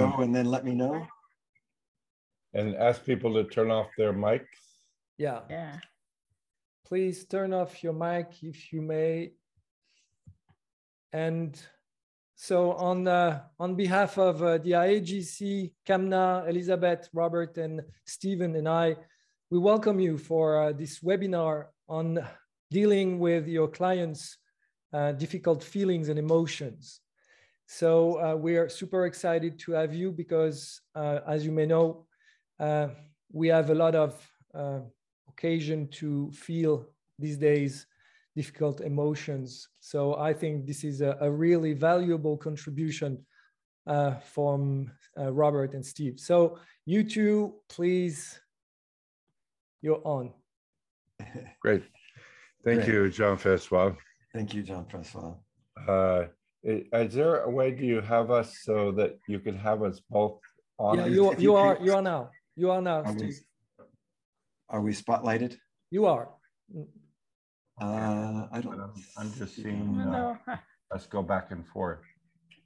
go and then let me know. And ask people to turn off their mics. Yeah. Yeah. Please turn off your mic if you may. And so on behalf of the IAGC, Kamna, Elizabeth, Robert, and Stephen and I, we welcome you for this webinar on dealing with your clients' difficult feelings and emotions. So we are super excited to have you because, as you may know, we have a lot of occasion to feel these days difficult emotions. So I think this is a really valuable contribution from Robert and Steve. So you two, please, you're on. Great. Thank you, Jean-Francois. Thank you, Jean-Francois. Is there a way do you have us so that you can have us both on? Yeah, you are now. You are now, Steve. Are we spotlighted? You are. I don't. I'm just seeing. Let's go back and forth.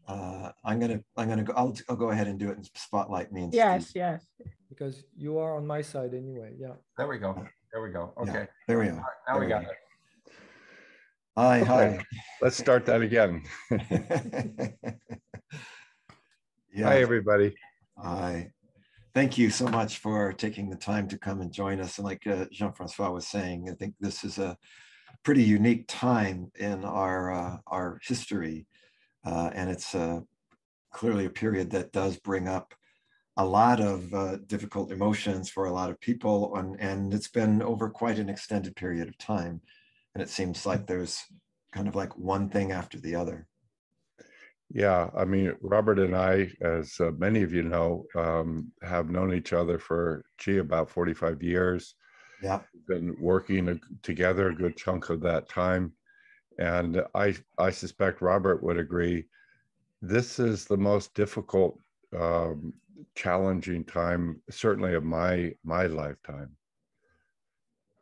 I'm gonna go. I'll go ahead and do it in spotlight me and Yes, Steve. yes. Because you are on my side anyway. Yeah. There we go. There we go. Okay. Yeah, there we are. Right, now we got it. Hi, okay. hi. Let's start that again. Yeah. Hi, everybody. Hi. Thank you so much for taking the time to come and join us. And like Jean-Francois was saying, I think this is a pretty unique time in our history. And it's clearly a period that does bring up a lot of difficult emotions for a lot of people. And it's been over quite an extended period of time. And it seems like there's kind of like one thing after the other. Yeah, I mean, Robert and I, as many of you know, have known each other for, about 45 years. Yeah. We've been working together a good chunk of that time. And I suspect Robert would agree, this is the most difficult, challenging time, certainly of my lifetime.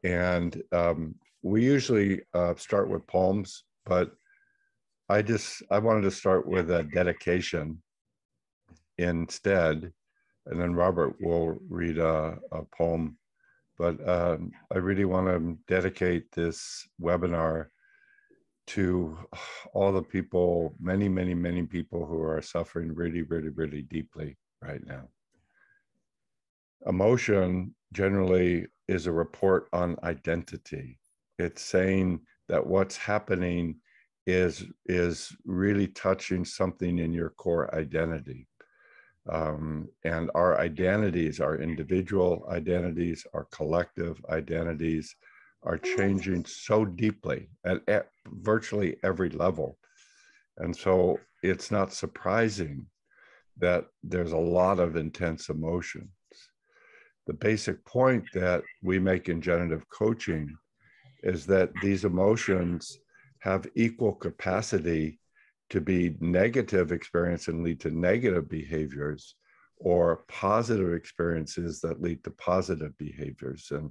And we usually start with poems, but I wanted to start with a dedication instead, and then Robert will read a poem. But I really want to dedicate this webinar to all the people, many, many, many people who are suffering really, really, really deeply right now. Emotion generally is a report on identity. It's saying that what's happening is really touching something in your core identity. And our identities, our individual identities, our collective identities are changing so deeply at virtually every level. And so it's not surprising that there's a lot of intense emotions. The basic point that we make in generative coaching is that these emotions have equal capacity to be negative experience and lead to negative behaviors, or positive experiences that lead to positive behaviors. And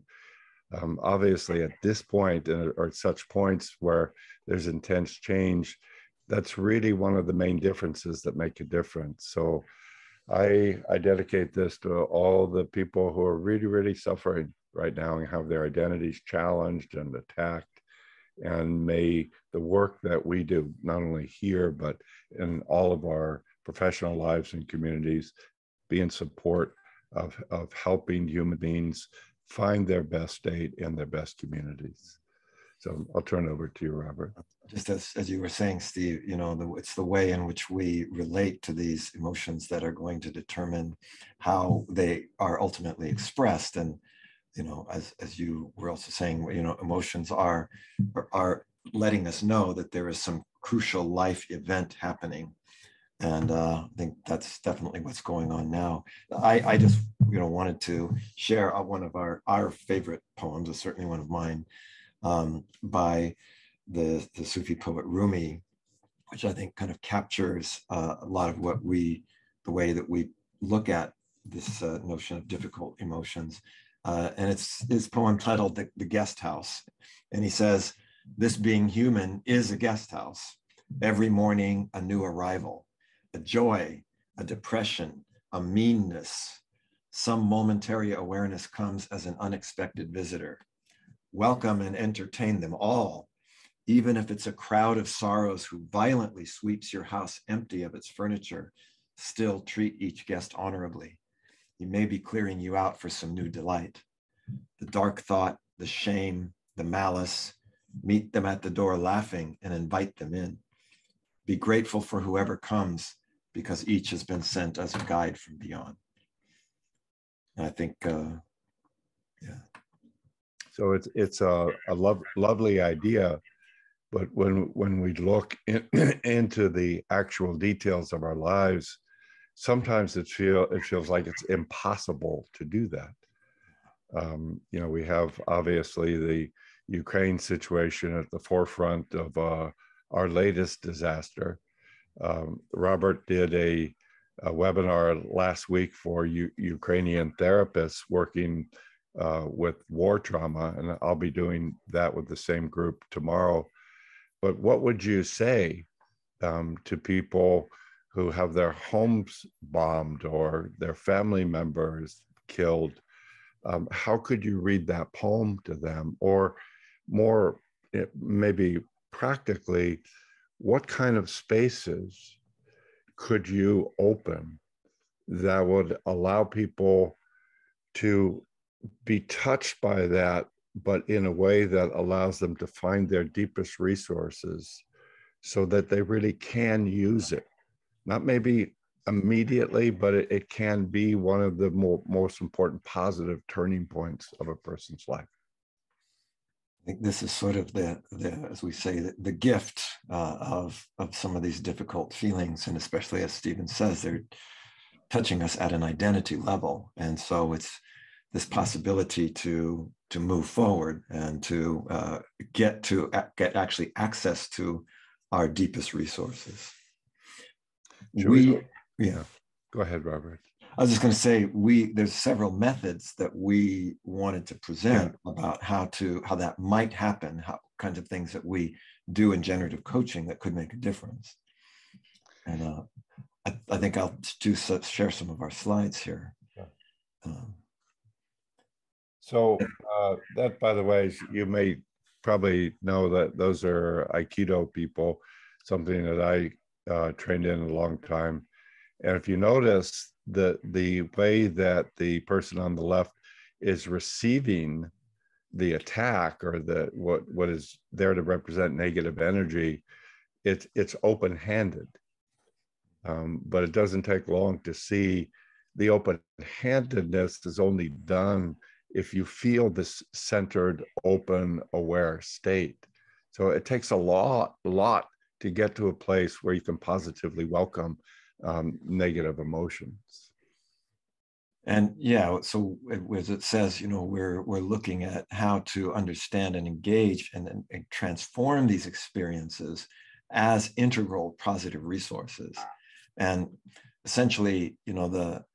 obviously at this point, or at such points where there's intense change, that's really one of the main differences that make a difference. So I dedicate this to all the people who are really, really suffering right now and have their identities challenged and attacked. And may the work that we do, not only here, but in all of our professional lives and communities, be in support of helping human beings find their best state in their best communities. So I'll turn it over to you, Robert. Just as you were saying, Steve, you know, it's the way in which we relate to these emotions that are going to determine how they are ultimately expressed. And you know, as you were also saying, you know, emotions are letting us know that there is some crucial life event happening. And I think that's definitely what's going on now. I just, you know, wanted to share one of our favorite poems, or certainly one of mine, by the Sufi poet Rumi, which I think kind of captures a lot of the way that we look at this notion of difficult emotions. And it's his poem titled The Guest House. And he says, "This being human is a guest house. Every morning, a new arrival, a joy, a depression, a meanness. Some momentary awareness comes as an unexpected visitor. Welcome and entertain them all, even if it's a crowd of sorrows who violently sweeps your house empty of its furniture. Still treat each guest honorably. He may be clearing you out for some new delight. The dark thought, the shame, the malice, meet them at the door laughing and invite them in. Be grateful for whoever comes, because each has been sent as a guide from beyond. And I think, yeah. So it's a lovely idea, but when we look into the actual details of our lives, sometimes it feels like it's impossible to do that. You know, we have obviously the Ukraine situation at the forefront of our latest disaster. Robert did a webinar last week for Ukrainian therapists working with war trauma, and I'll be doing that with the same group tomorrow. But what would you say to people who have their homes bombed or their family members killed? How could you read that poem to them? Or more maybe practically, what kind of spaces could you open that would allow people to be touched by that, but in a way that allows them to find their deepest resources so that they really can use it? Not maybe immediately, but it can be one of the most important positive turning points of a person's life. I think this is sort of the as we say, the gift of some of these difficult feelings, and especially as Stephen says, they're touching us at an identity level, and so it's this possibility to move forward and to get actually access to our deepest resources. Yeah, go ahead, Robert. I was just going to say, there's several methods that we wanted to present about how that might happen, how kinds of things that we do in generative coaching that could make a difference. And I think I'll share some of our slides here. So that, by the way, you may probably know that those are Aikido people, something that I trained in a long time. And if you notice the way that the person on the left is receiving the attack, or what is there to represent negative energy, it's open-handed. But it doesn't take long to see the open-handedness is only done if you feel this centered, open, aware state. So it takes a lot to get to a place where you can positively welcome negative emotions. And yeah, so as it says, you know, we're looking at how to understand and engage and transform these experiences as integral positive resources. And essentially, you know, the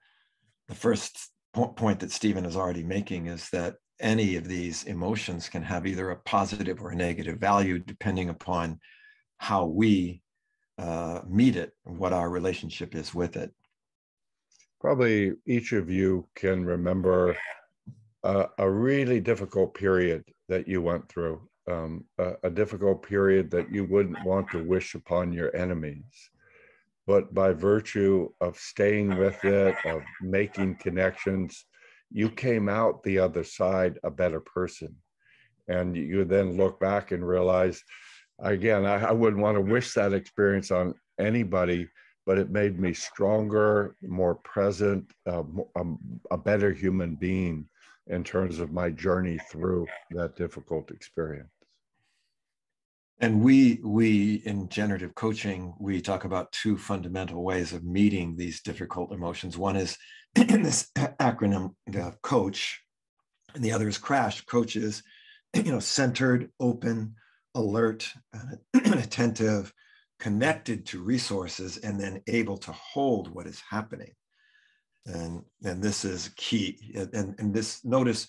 first point that Stephen is already making is that any of these emotions can have either a positive or a negative value depending upon how we meet it and what our relationship is with it. Probably each of you can remember a really difficult period that you went through, a difficult period that you wouldn't want to wish upon your enemies. But by virtue of staying with it, of making connections, you came out the other side a better person. And you then look back and realize, again, I wouldn't want to wish that experience on anybody, but it made me stronger, more present, a better human being in terms of my journey through that difficult experience. And we in generative coaching, we talk about two fundamental ways of meeting these difficult emotions. One is in this acronym, COACH, and the other is CRASH. COACH is, you know, centered, open, alert, attentive, connected to resources, and then able to hold what is happening. And this is key. And this, notice,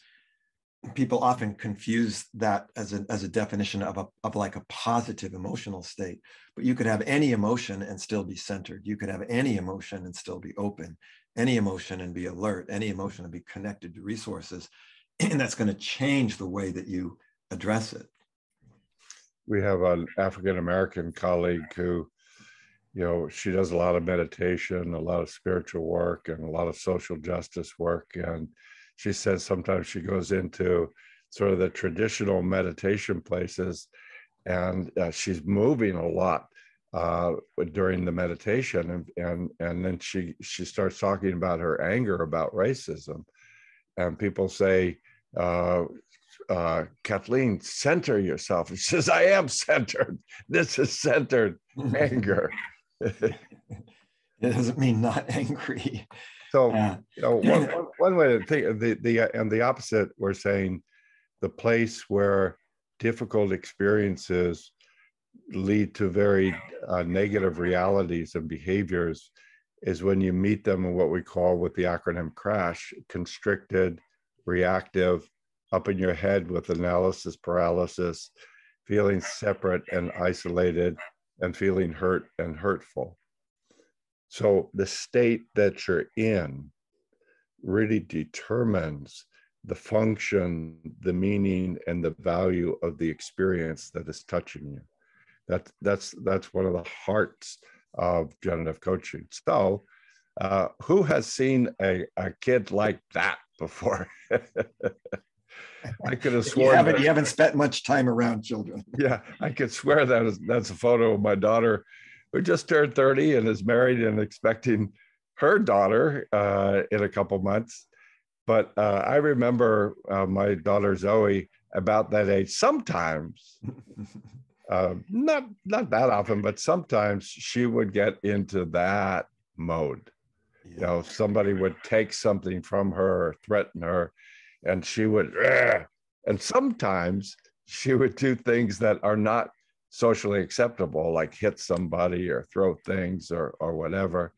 people often confuse that as a definition of like a positive emotional state, but you could have any emotion and still be centered. You could have any emotion and still be open. any emotion and be alert, any emotion and be connected to resources. And that's going to change the way that you address it. We have an African-American colleague who, she does a lot of meditation, a lot of spiritual work, and a lot of social justice work. And she says sometimes she goes into sort of the traditional meditation places, and she's moving a lot during the meditation, and then she starts talking about her anger about racism, and people say, Kathleen, center yourself. She says, I am centered. This is centered anger. It doesn't mean not angry. So, one way to think of and the opposite, we're saying the place where difficult experiences lead to very negative realities and behaviors is when you meet them in what we call, with the acronym CRASH, constricted, reactive, up in your head with analysis paralysis, feeling separate and isolated, and feeling hurt and hurtful. So the state that you're in really determines the function, the meaning, and the value of the experience that is touching you. That's one of the hearts of generative coaching. So who has seen a kid like that before? I could have sworn you haven't spent much time around children. Yeah, I could swear that's a photo of my daughter, who just turned 30 and is married and expecting her daughter in a couple months. But I remember my daughter Zoe, about that age, sometimes, not that often, but sometimes she would get into that mode. Yeah. Somebody would take something from her or threaten her, and she would, and sometimes she would do things that are not socially acceptable, like hit somebody or throw things or whatever.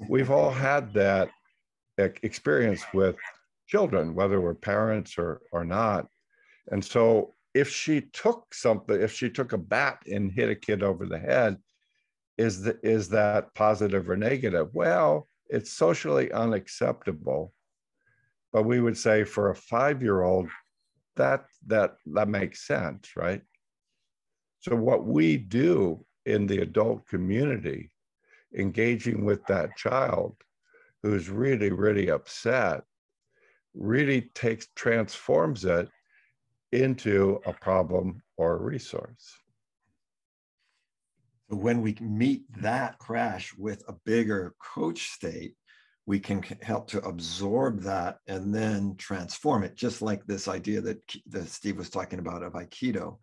We've all had that experience with children, whether we're parents or not. And so if she took a bat and hit a kid over the head, is that positive or negative? Well, it's socially unacceptable. But we would say for a 5-year-old, that makes sense, right? So what we do in the adult community, engaging with that child who's really, really upset, really transforms it into a problem or a resource. When we meet that crash with a bigger coach state, we can help to absorb that and then transform it, just like this idea that Steve was talking about of Aikido.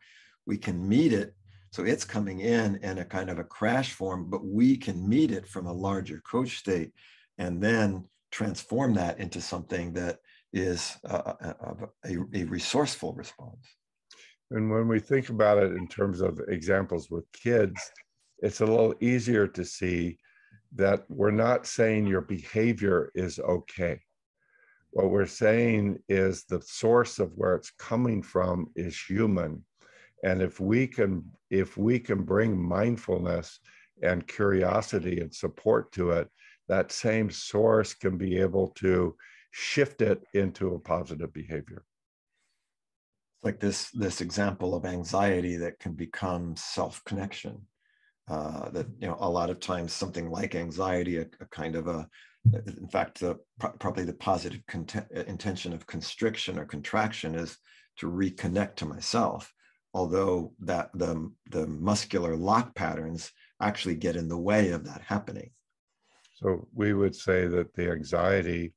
We can meet it, so it's coming in a kind of a crash form, but we can meet it from a larger coach state and then transform that into something that is a resourceful response. And when we think about it in terms of examples with kids, it's a little easier to see that we're not saying your behavior is okay. What we're saying is the source of where it's coming from is human. And if we can bring mindfulness and curiosity and support to it, that same source can be able to shift it into a positive behavior. It's like this example of anxiety that can become self-connection. That a lot of times something like anxiety, a kind of in fact, probably the positive intention of constriction or contraction is to reconnect to myself, although that the muscular lock patterns actually get in the way of that happening. So we would say that the anxiety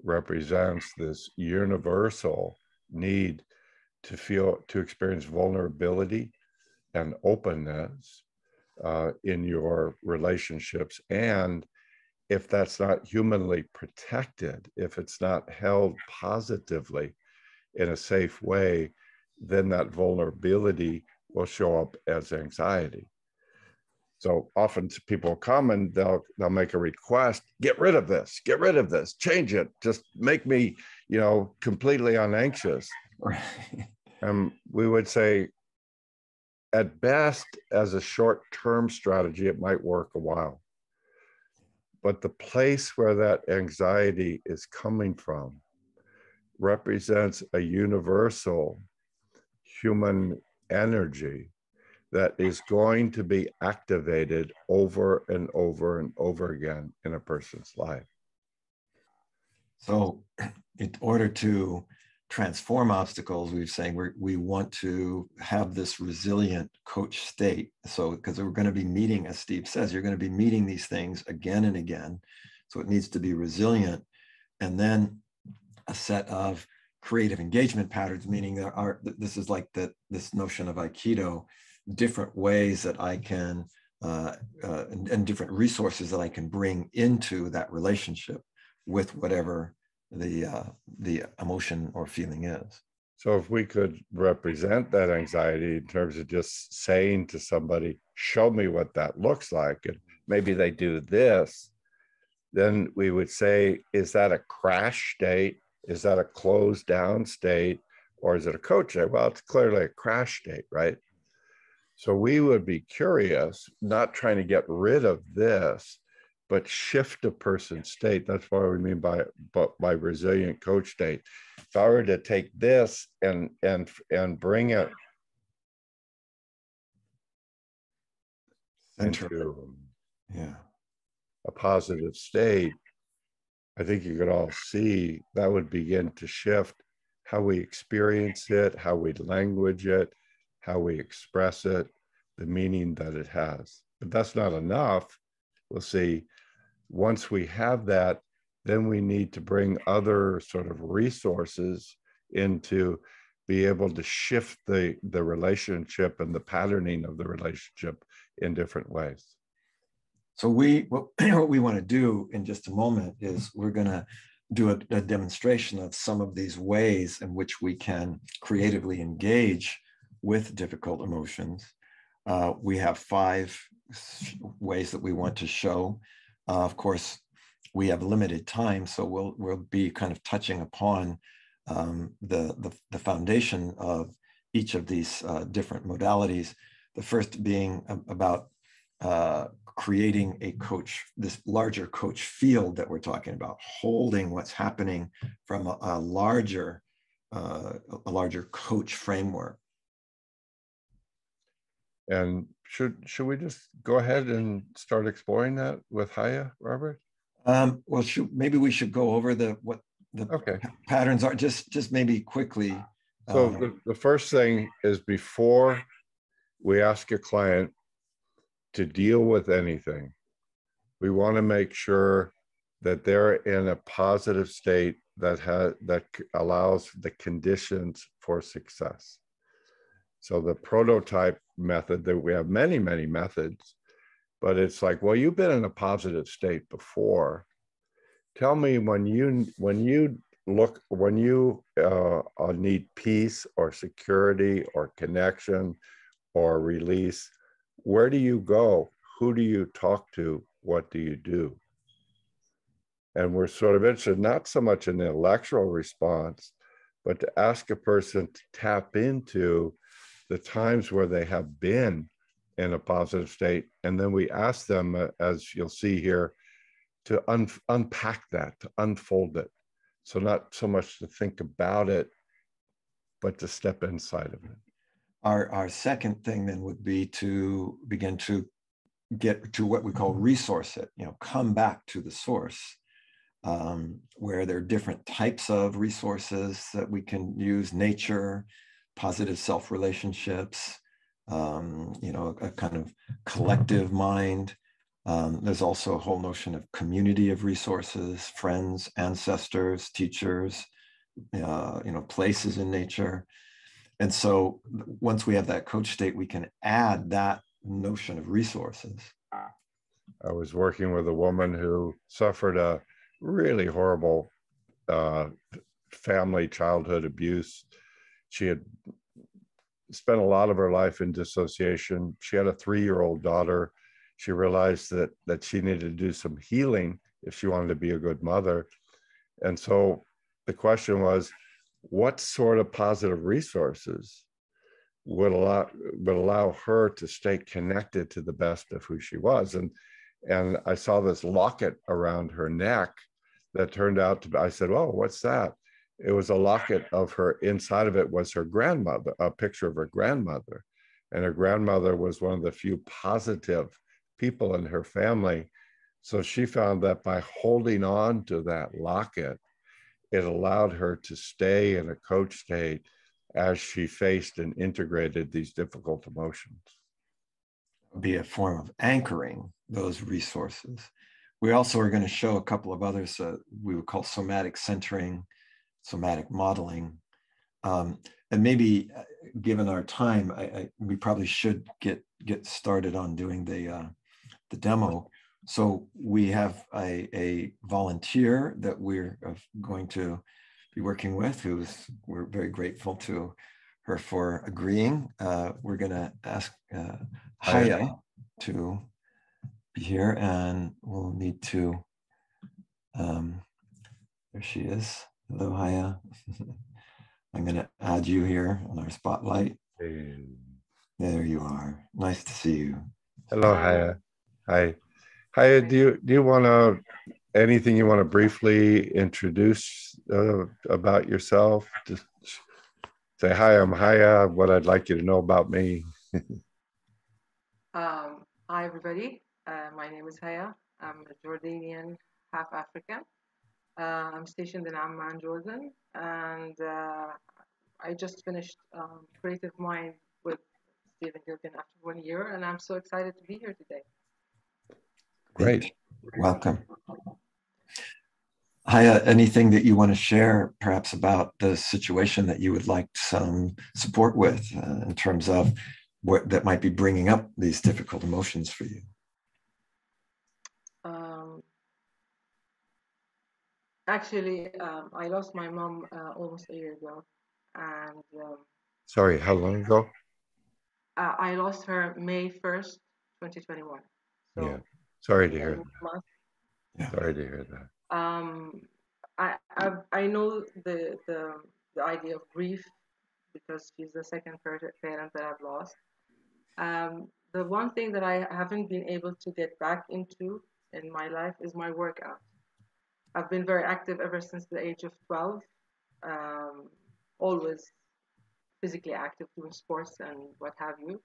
represents this universal need to experience vulnerability and openness in your relationships. And if that's not humanly protected, if it's not held positively in a safe way, then that vulnerability will show up as anxiety. So often people come and they'll make a request, get rid of this, change it, just make me, completely unanxious. Right. And we would say, at best, as a short-term strategy, it might work a while. but the place where that anxiety is coming from represents a universal human energy that is going to be activated over and over and over again in a person's life. So in order to transform obstacles, we're saying we want to have this resilient coach state. So because we're going to be meeting, as Steve says, you're going to be meeting these things again and again. So it needs to be resilient. And then a set of creative engagement patterns, meaning this is like this notion of Aikido, different ways that I can, and different resources that I can bring into that relationship with whatever the emotion or feeling is. So if we could represent that anxiety in terms of just saying to somebody, show me what that looks like, and maybe they do this, then we would say, is that a crash state? Is that a closed down state? Or is it a coach state? Well, it's clearly a crash state, right? So we would be curious, not trying to get rid of this, but shift a person's state. That's what we mean by resilient coach state. If I were to take this and bring it into a positive state, I think you could all see that would begin to shift how we experience it, how we language it, how we express it, the meaning that it has. But that's not enough. We'll see. Once we have that, then we need to bring other sort of resources in to be able to shift the relationship and the patterning of the relationship in different ways. So what we want to do in just a moment is we're going to do a demonstration of some of these ways in which we can creatively engage with difficult emotions. We have 5 ways that we want to show. Of course, we have limited time, so we'll be kind of touching upon the foundation of each of these different modalities. The first being about creating a coach, this larger coach field that we're talking about, holding what's happening from a larger coach framework. And should we just go ahead and start exploring that with Haya, Robert? Well, maybe we should go over what the patterns are, just maybe quickly. So the first thing is, before we ask a client to deal with anything, we want to make sure that they're in a positive state that allows the conditions for success. So the prototype method, that we have many methods, but it's like, well, you've been in a positive state before. Tell me when you need peace or security or connection or release, where do you go? Who do you talk to? What do you do? And we're sort of interested not so much in the intellectual response, but to ask a person to tap into the times where they have been in a positive state. And then we ask them, as you'll see here, to unpack that, to unfold it. So not so much to think about it, but to step inside of it. Our second thing then would be to begin to get to what we call resource it, come back to the source, where there are different types of resources that we can use: nature, positive self-relationships, a kind of collective mind. There's also a whole notion of community of resources, friends, ancestors, teachers, places in nature. And so once we have that coach state, we can add that notion of resources. I was working with a woman who suffered a really horrible family childhood abuse. She had spent a lot of her life in dissociation. She had a 3-year-old daughter. She realized that she needed to do some healing if she wanted to be a good mother. And so the question was, what sort of positive resources would allow her to stay connected to the best of who she was? and I saw this locket around her neck that turned out to be, I said, "Oh, what's that?" It was a locket of her, inside of it was her grandmother, a picture of her grandmother. And her grandmother was one of the few positive people in her family. So she found that by holding on to that locket, it allowed her to stay in a coach state as she faced and integrated these difficult emotions. Be a form of anchoring those resources. We also are going to show a couple of others we would call somatic centering, somatic modeling. And maybe given our time, we probably should get started on doing the demo. So we have a volunteer that we're going to be working with, we're very grateful to her for agreeing. We're going to ask Haya to be here, and we'll need to, there she is. Hello, Haya. I'm going to add you here on our spotlight. Hey. There you are. Nice to see you. Hello, Haya. Hi. Haya, do you want to, anything you want to briefly introduce about yourself? Just say, "Hi, I'm Haya. What I'd like you to know about me." Hi, everybody. My name is Haya. I'm a Jordanian, half African. I'm stationed in Amman, Jordan, and I just finished Creative Mind with Stephen Gilligan after 1 year, and I'm so excited to be here today. Great. Welcome. Haya, anything that you want to share perhaps about the situation that you would like some support with in terms of what that might be bringing up these difficult emotions for you? Actually, I lost my mom almost a year ago, and Sorry, how long ago? I lost her May 1st, 2021. So yeah. Sorry to hear that. Yeah. Sorry to hear that. I know the idea of grief because she's the second parent that I've lost. The one thing that I haven't been able to get back into in my life is my workout. I've been very active ever since the age of 12, always physically active, doing sports and what have you.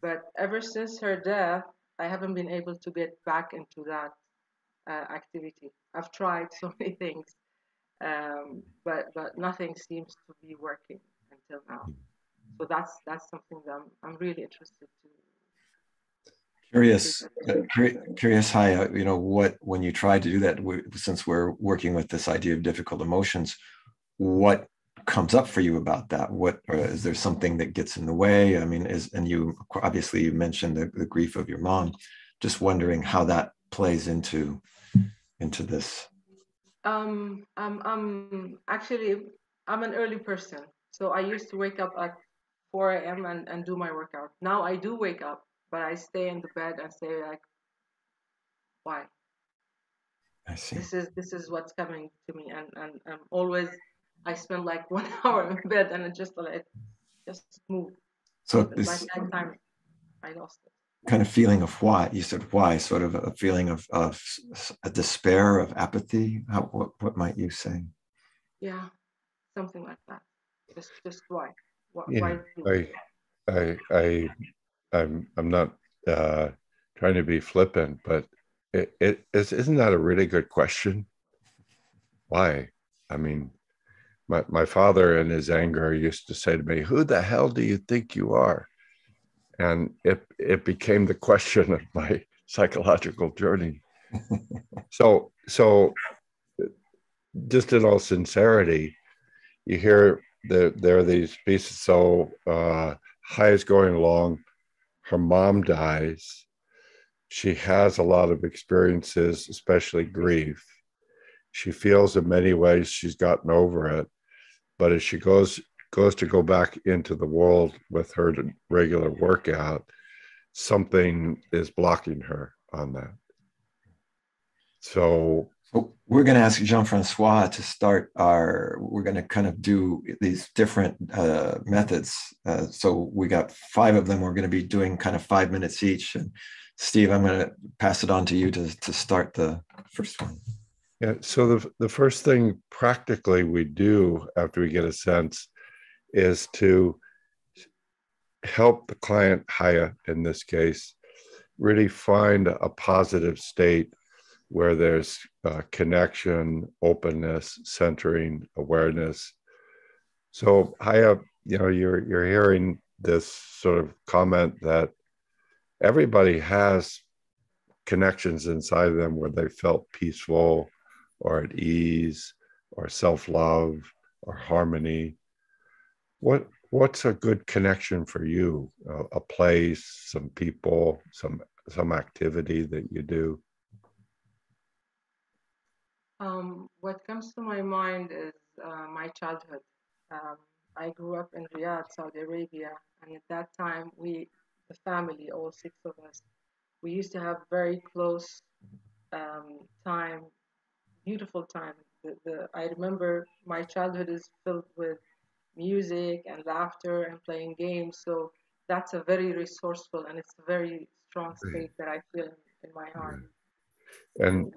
But ever since her death, I haven't been able to get back into that activity. I've tried so many things, but nothing seems to be working until now. So that's something that I'm really interested to. Curious, Haya, you know, when you try to do that, since we're working with this idea of difficult emotions, what comes up for you about that? Or is there something that gets in the way? I mean, and you obviously you mentioned the grief of your mom. Just wondering how that plays into this. I'm actually I'm an early person, so I used to wake up at 4 a.m. and do my workout. Now I do wake up, but I stay in the bed and say like, why? I see. This is what's coming to me, and always I spend like 1 hour in bed and just move. So but this by that time I lost it. Kind of feeling of why, you said why, sort of a feeling of a despair, of apathy. What might you say? Yeah, something like that. Just why? Yeah, Why? I'm not trying to be flippant, but isn't that a really good question? Why? I mean, my father in his anger used to say to me, "Who the hell do you think you are?" And it became the question of my psychological journey. So just in all sincerity, you hear there are these pieces. So High is going along. Her mom dies. She has a lot of experiences, especially grief. She feels in many ways she's gotten over it, but as she goes to go back into the world with her regular workout, something is blocking her on that. So we're going to ask Jean-Francois to start we're going to kind of do these different methods. So we got 5 of them. We're going to be doing kind of 5 minutes each. And Steve, I'm going to pass it on to you to start the first one. Yeah. So the first thing practically we do after we get a sense is to help the client, Haya in this case, really find a positive state where there's connection, openness, centering, awareness. So Haya, you're hearing this sort of comment that everybody has connections inside of them where they felt peaceful or at ease or self-love or harmony. What's a good connection for you? A place, some people, some activity that you do? What comes to my mind is my childhood. Um, I grew up in Riyadh, Saudi Arabia, and at that time, the family, all six of us, we used to have very close time, beautiful time. I remember my childhood is filled with music and laughter and playing games. So that's a very resourceful and it's a very strong state that I feel in my heart. And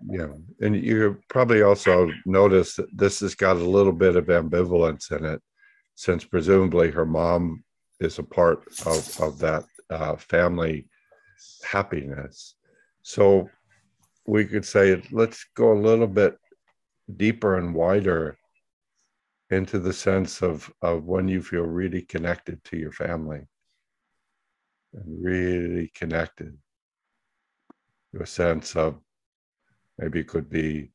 yeah, and you probably also notice that this has got a little bit of ambivalence in it, since presumably her mom is a part of that family happiness. So we could say, let's go a little bit deeper and wider into the sense of when you feel really connected to your family and really connected to a sense of, maybe it could be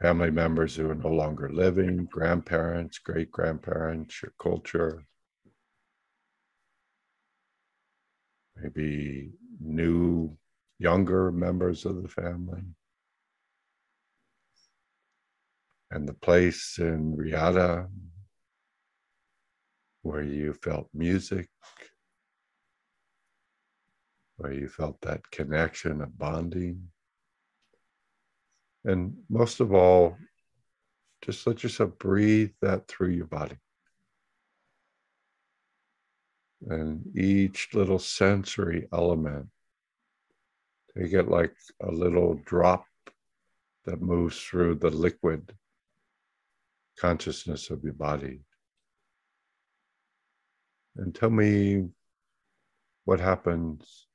family members who are no longer living, grandparents, great-grandparents, your culture, maybe new, younger members of the family, and the place in Riyadh where you felt music, where you felt that connection of bonding. And most of all, just let yourself breathe that through your body. And each little sensory element, take it like a little drop that moves through the liquid consciousness of your body. And tell me what happens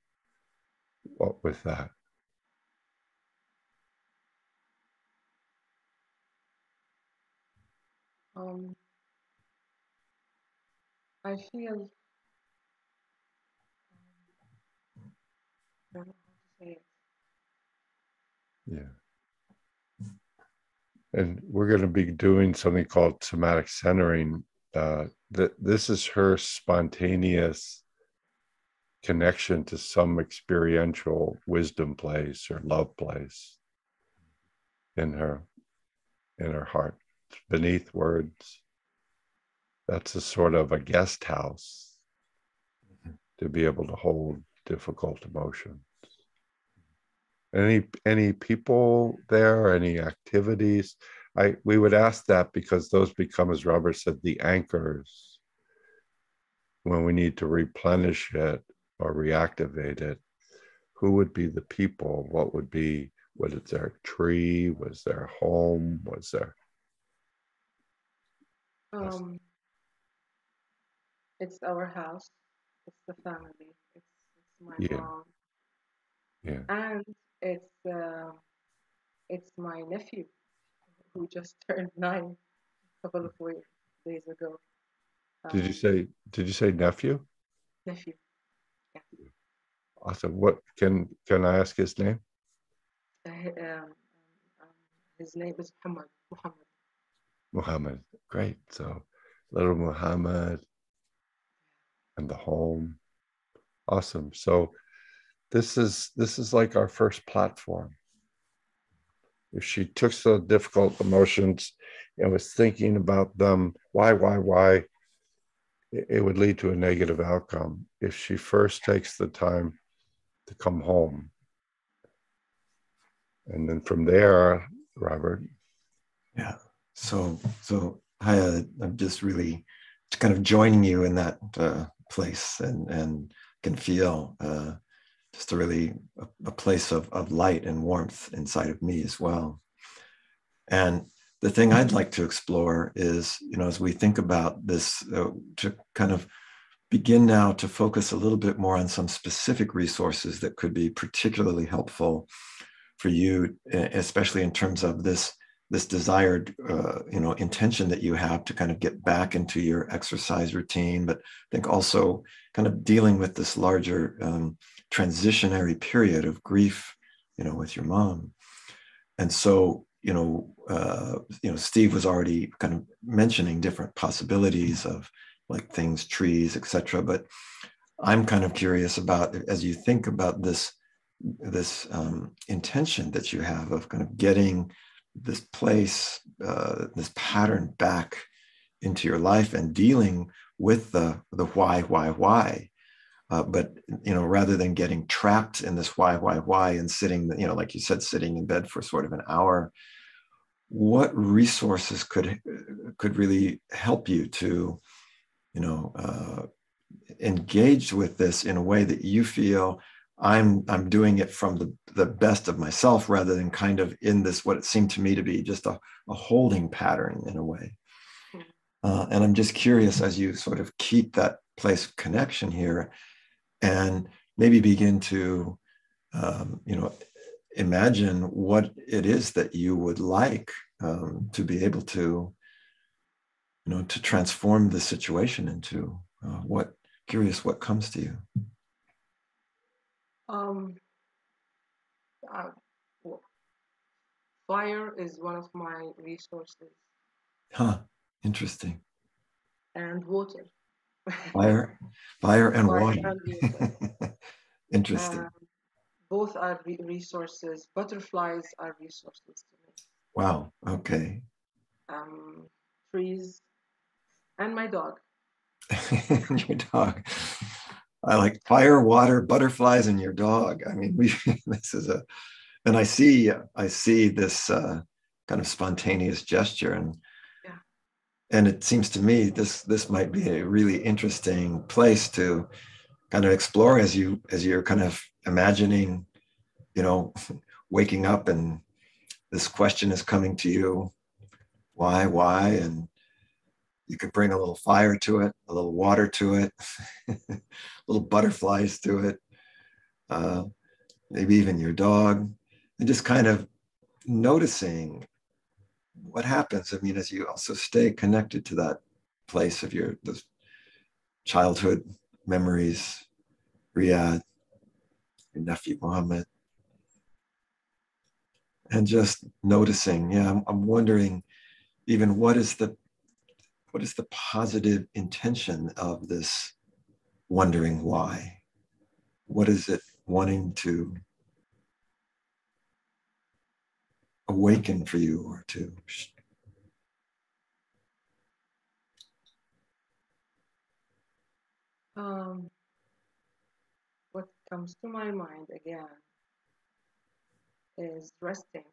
with that. I feel, I don't know how to say it. Yeah. And we're going to be doing something called Somatic Centering. This is her spontaneous connection to some experiential wisdom place or love place in her heart, beneath words. That's a sort of a guest house to be able to hold difficult emotions. Any people there, any activities? We would ask that because those become, as Robert said, the anchors when we need to replenish it or reactivate it. Who would be the people? What would be, was it their tree? Was their home? Was there? It's our house. It's the family. It's my mom. Yeah. And it's my nephew who just turned 9 a couple of days ago. Did you say nephew? Nephew. Yeah. Awesome. What can I ask his name? His name is Muhammad. Muhammad. Great. So little Muhammad and the home. Awesome. So this is like our first platform. If she took the difficult emotions and was thinking about them, why, it would lead to a negative outcome. If she first takes the time to come home, and then from there, Robert. Yeah. So Haya, I'm just really kind of joining you in that place, and can feel just a really a place of light and warmth inside of me as well. And the thing I'd like to explore is, as we think about this, to kind of begin now to focus a little bit more on some specific resources that could be particularly helpful for you, especially in terms of this desired, intention that you have to kind of get back into your exercise routine, but I think also kind of dealing with this larger transitionary period of grief, with your mom. And so, Steve was already kind of mentioning different possibilities of like things, trees, etc. But I'm kind of curious about, as you think about this intention that you have of kind of getting this place, this pattern back into your life and dealing with the why, but rather than getting trapped in this why and sitting, like you said, sitting in bed for sort of an hour, what resources could really help you to engage with this in a way that you feel I'm doing it from the best of myself, rather than kind of in this, what it seemed to me to be just a holding pattern in a way. And I'm just curious, as you sort of keep that place of connection here, and maybe begin to, imagine what it is that you would like to be able to, to transform the situation into. Curious what comes to you. Fire is one of my resources. Interesting. And water. Fire and water. And interesting. Both are resources. Butterflies are resources to me. Wow. Okay. Trees and my dog. Your dog. I like fire, water, butterflies, and your dog. I mean, this is and I see this kind of spontaneous gesture, and it seems to me this might be a really interesting place to kind of explore as you're kind of imagining, waking up and this question is coming to you, why, and you could bring a little fire to it, a little water to it, little butterflies to it, maybe even your dog, and just kind of noticing what happens. I mean, as you also stay connected to that place of those childhood memories, Riyadh, your nephew Mohammed, and just noticing. I'm wondering, even what is the positive intention of this wondering why? What is it wanting to awaken for you, or to what comes to my mind again is resting.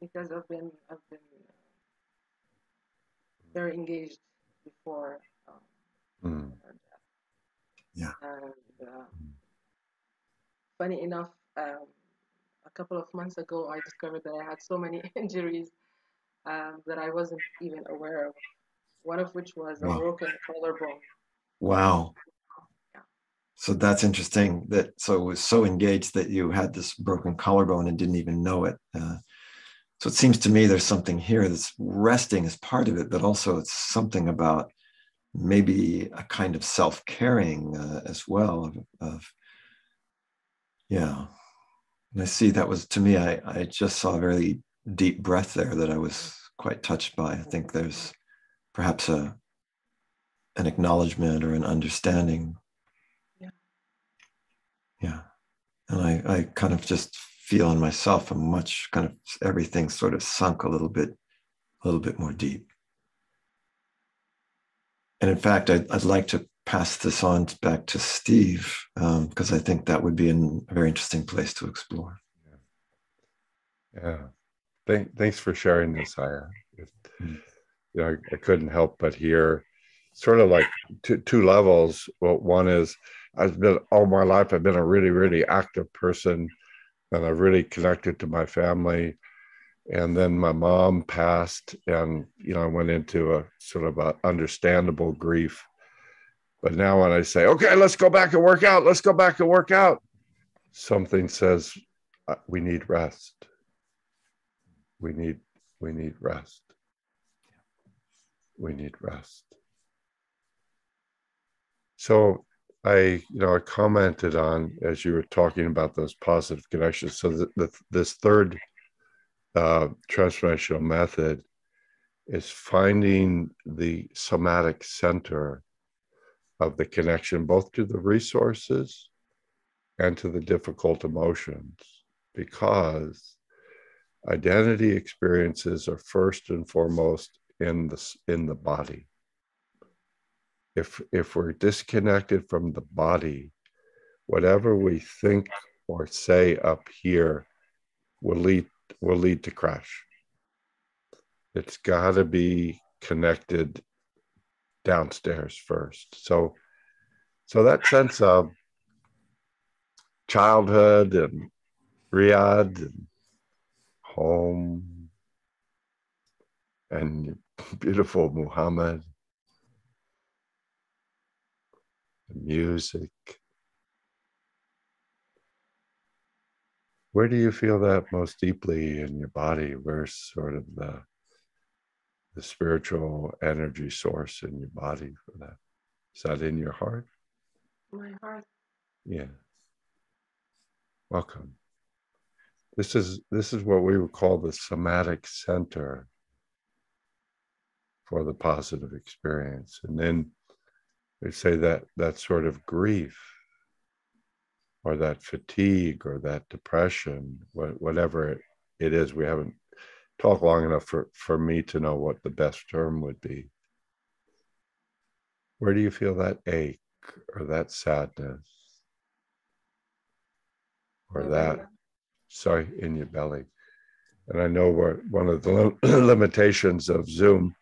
Because I've been very engaged before. Yeah. And funny enough, a couple of months ago, I discovered that I had so many injuries that I wasn't even aware of. One of which was a broken collarbone. Wow. Yeah. So that's interesting. So it was so engaged that you had this broken collarbone and didn't even know it. So it seems to me there's something here that's resting as part of it, but also it's something about maybe a kind of self-caring as well. And I see that was, to me, I just saw a very deep breath there that I was quite touched by. I think there's perhaps an acknowledgement or an understanding. Yeah. And I kind of just feel in myself everything sort of sunk a little bit more deep. And in fact, I'd like to pass this on back to Steve, because I think that would be a very interesting place to explore. Yeah. Thanks for sharing this, Aya. I couldn't help but hear sort of like two levels. Well, one is I've been all my life, I've been a really, really active person, and I've really connected to my family. And then my mom passed, and I went into a sort of a understandable grief. But now when I say, okay, let's go back and work out, let's go back and work out, something says we need rest. We need rest. We need rest. So I commented on, as you were talking about those positive connections. So this third transformational method is finding the somatic center of the connection, both to the resources and to the difficult emotions, because identity experiences are first and foremost in the body. If we're disconnected from the body, whatever we think or say up here will lead to crash. It's got to be connected downstairs first. So that sense of childhood and Riyadh and home and beautiful Muhammad, the music. Where do you feel that most deeply in your body? Where's sort of the spiritual energy source in your body for that? Is that in your heart? My heart. Yeah. Welcome. This is what we would call the somatic center for the positive experience. And then we say that sort of grief or that fatigue or that depression, whatever it is, we haven't talked long enough for me to know what the best term would be. Where do you feel that ache or that sadness or that, sorry, in your belly? And I know one of the limitations of Zoom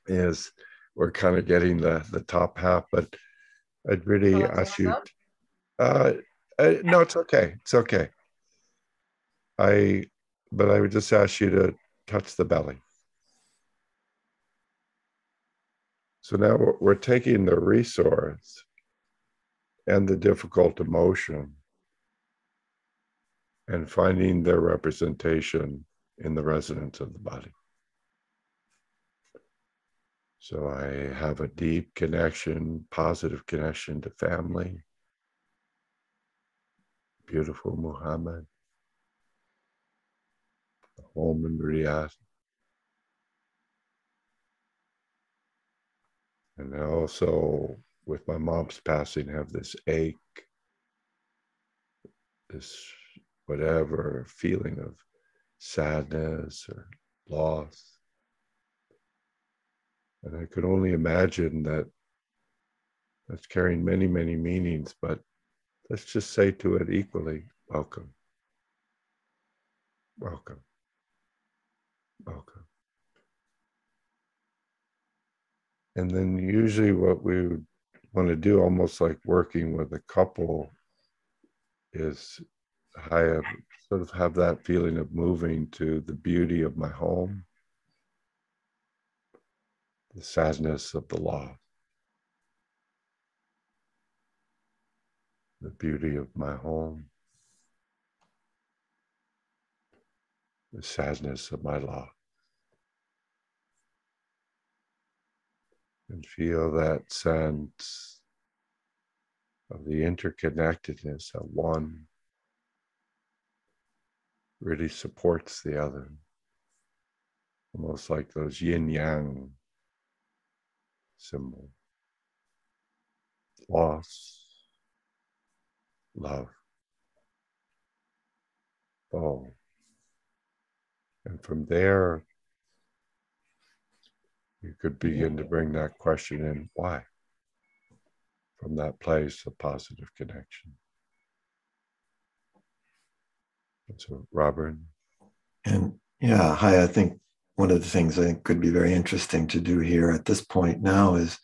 is we're kind of getting the top half, but I'd really ask you, no, it's okay. It's okay. But I would just ask you to touch the belly. So now we're taking the resource and the difficult emotion and finding their representation in the resonance of the body. So I have a deep connection, positive connection to family. Beautiful Muhammad. Home in Riyadh. And I also, with my mom's passing, have this ache, this whatever feeling of sadness or loss. And I could only imagine that that's carrying many, many meanings, but let's just say to it equally, welcome. Welcome. Welcome. And then usually what we would want to do, almost like working with a couple, is I sort of have that feeling of moving to the beauty of my home, the sadness of the loss, the beauty of my home, the sadness of my loss. And feel that sense of the interconnectedness of one really supports the other. Almost like those yin-yang symbols. Loss, love, oh. And from there, you could begin to bring that question in, why? From that place of positive connection. And so, Robert. And yeah, hi, I think one of the things I think could be very interesting to do here at this point now is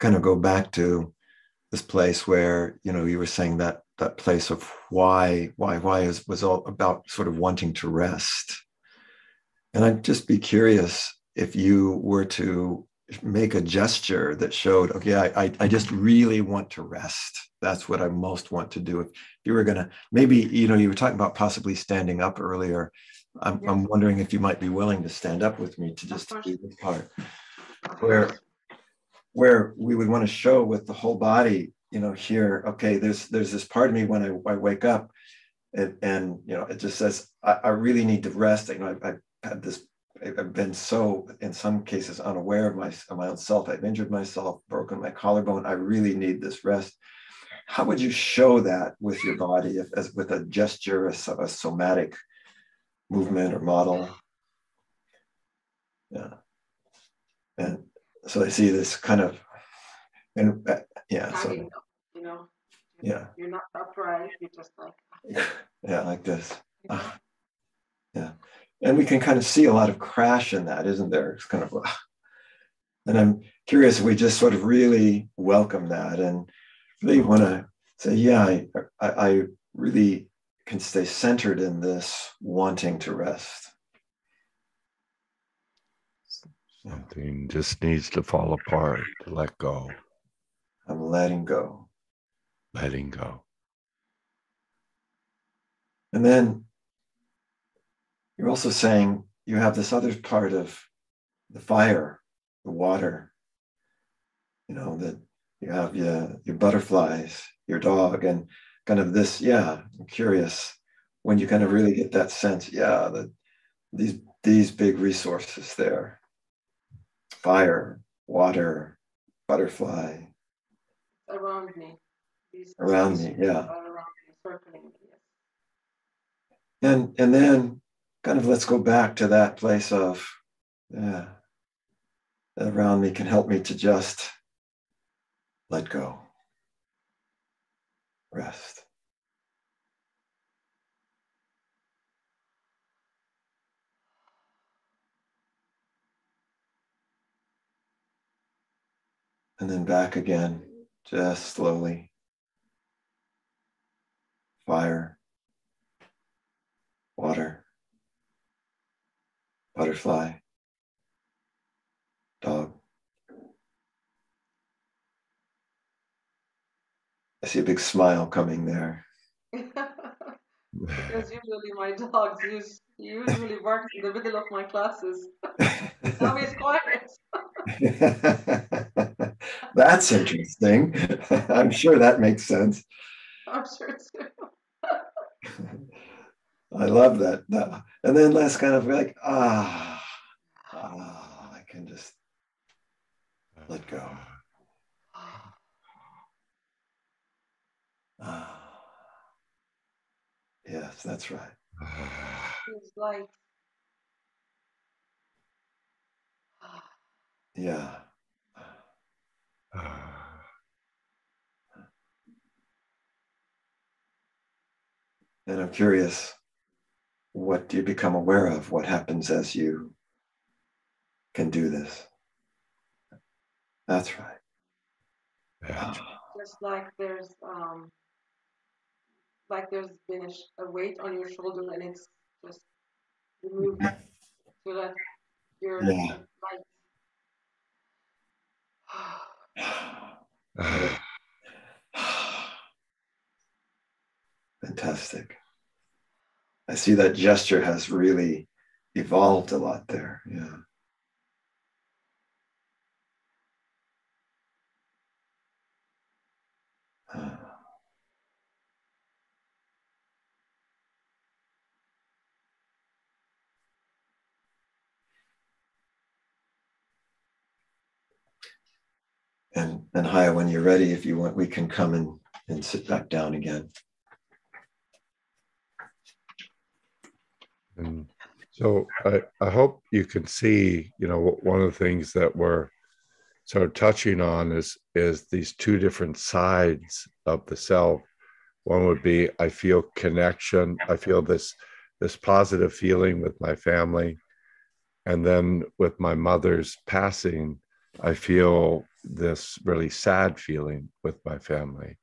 kind of go back to this place where, you know, you were saying that that place of why was all about sort of wanting to rest. And I'd just be curious if you were to make a gesture that showed, okay, I just really want to rest. That's what I most want to do. If you were going to, maybe, you know, you were talking about possibly standing up earlier. I'm wondering if you might be willing to stand up with me to just do this part where we would want to show with the whole body, you know, here, okay, there's this part of me when I wake up and you know, it just says, I really need to rest. You know, I've had this, I've been so, in some cases, unaware of my own self. I've injured myself, broken my collarbone. I really need this rest. How would you show that with your body, as with a gesture, a somatic movement or model? Yeah. And so I see this kind of, and yeah, so, you know, yeah, you're not upright, you're just like, yeah, like this. Yeah. And we can kind of see a lot of crash in that, isn't there? It's kind of, and I'm curious if we just sort of really welcome that and really want to say, yeah, I really can stay centered in this wanting to rest. Something just needs to fall apart, to let go. I'm letting go. Letting go. And then you're also saying you have this other part of the fire, the water, you know, that you have your butterflies, your dog, and kind of this, yeah, I'm curious when you kind of really get that sense, yeah, that these big resources there, fire, water, butterfly. Around me. Around me, yeah. Around me, circling me, yes. And then kind of let's go back to that place of, yeah, that around me can help me to just let go, rest. And then back again, just slowly. Fire, water, butterfly, dog. I see a big smile coming there. Because usually my dogs usually bark in the middle of my classes. Now he's quiet. That's interesting. I'm sure that makes sense. I'm sure too. I love that. And then let's kind of be like, I can just let go. Yes, that's right. It's like, yeah. And I'm curious, what do you become aware of? What happens as you can do this? That's right. just like there's been a weight on your shoulder and it's just removed so that you're Yeah. like, Fantastic. I see that gesture has really evolved a lot there. Yeah. And Haya, when you're ready, if you want, we can come and sit back down again. And so I hope you can see, you know, one of the things that we're sort of touching on is these two different sides of the self. One would be, I feel connection. I feel this positive feeling with my family. And then with my mother's passing, I feel this really sad feeling with my family.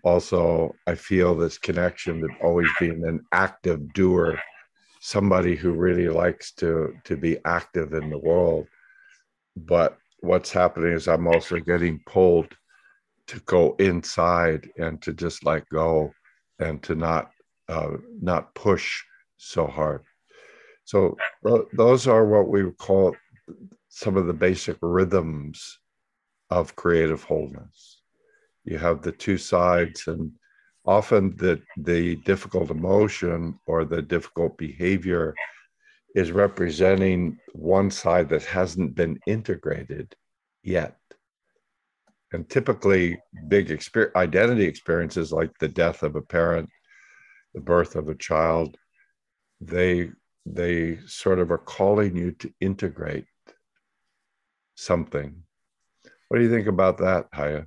Also, I feel this connection to always being an active doer, somebody who really likes to be active in the world. But what's happening is I'm also getting pulled to go inside and to just let go and to not push so hard. So those are what we call some of the basic rhythms of creative wholeness. You have the two sides, and often the difficult emotion or the difficult behavior is representing one side that hasn't been integrated yet. And typically big identity experiences like the death of a parent, the birth of a child, they sort of are calling you to integrate something. What do you think about that, Haya?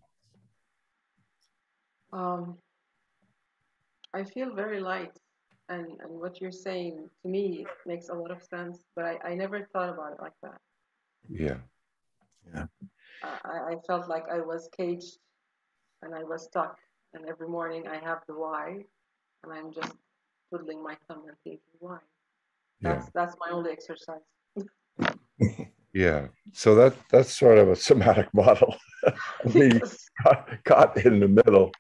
I feel very light, and what you're saying to me makes a lot of sense, but I never thought about it like that. Yeah. Yeah. I felt like I was caged and I was stuck, and every morning I have the why, and I'm just twiddling my thumb and thinking why. That's my only exercise. Yeah. So that's sort of a somatic model. We caught in the middle.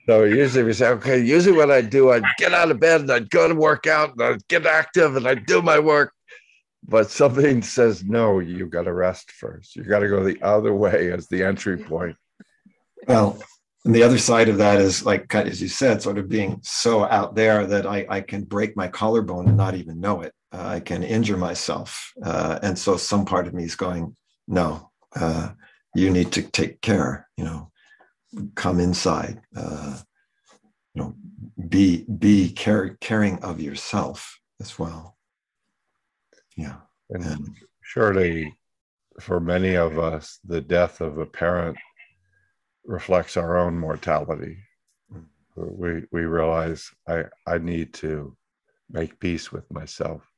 So usually we say, okay, usually what I do, I'd get out of bed and I'd go to work out and I'd get active and I'd do my work. But something says, no, you got to rest first. You got to go the other way as the entry point. Well, and the other side of that is, like, as you said, sort of being so out there that I can break my collarbone and not even know it. I can injure myself. And so some part of me is going, no, you need to take care, come inside, be caring of yourself as well. Yeah. And surely for many of us, the death of a parent reflects our own mortality. We realize I need to make peace with myself.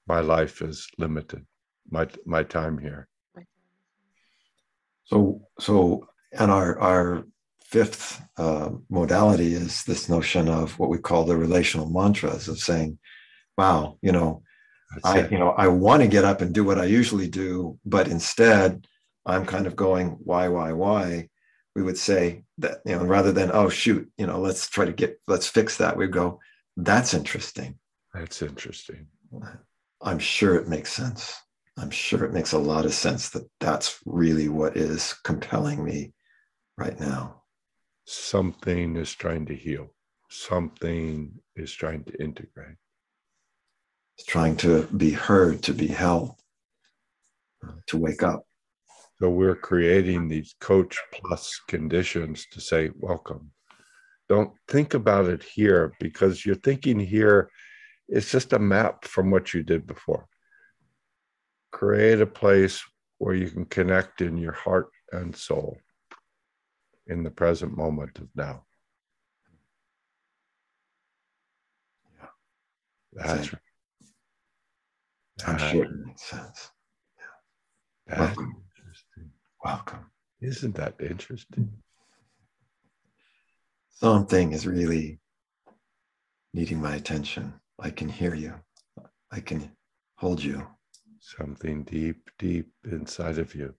My life is limited. My time here. So and our fifth modality is this notion of what we call the relational mantras, of saying, wow, I want to get up and do what I usually do, but instead I'm kind of going, why? We would say that, rather than, oh, shoot, let's fix that. We go, that's interesting. That's interesting. I'm sure it makes sense. I'm sure it makes a lot of sense that that's really what is compelling me right now. Something is trying to heal. Something is trying to integrate. It's trying to be heard, to be held, to wake up. So we're creating these coach plus conditions to say, welcome. Don't think about it here, because you're thinking here, it's just a map from what you did before. Create a place where you can connect in your heart and soul in the present moment of now. Yeah. That's right. I'm sure it makes sense. Yeah. Welcome. Interesting. Welcome. Isn't that interesting? Something is really needing my attention. I can hear you. I can hold you. Something deep, deep inside of you.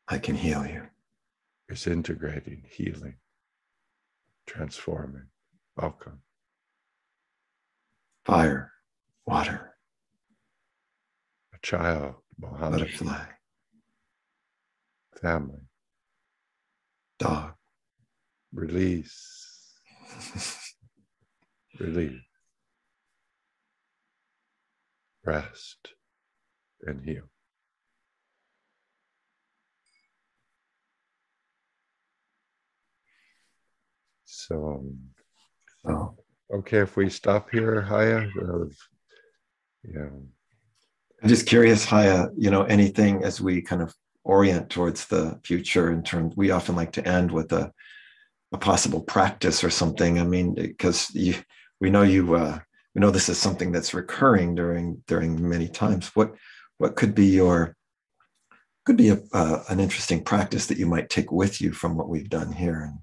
I can heal you. Is integrating, healing, transforming. Welcome. Fire, water, A child, Mohammed. butterfly, Family. dog. Release. Release. Rest and heal. So, okay, if we stop here, Haya, yeah. I'm just curious, Haya, anything as we kind of orient towards the future in terms, we often like to end with a possible practice or something. I mean, because we know this is something that's recurring during many times. What what could be an interesting practice that you might take with you from what we've done here? And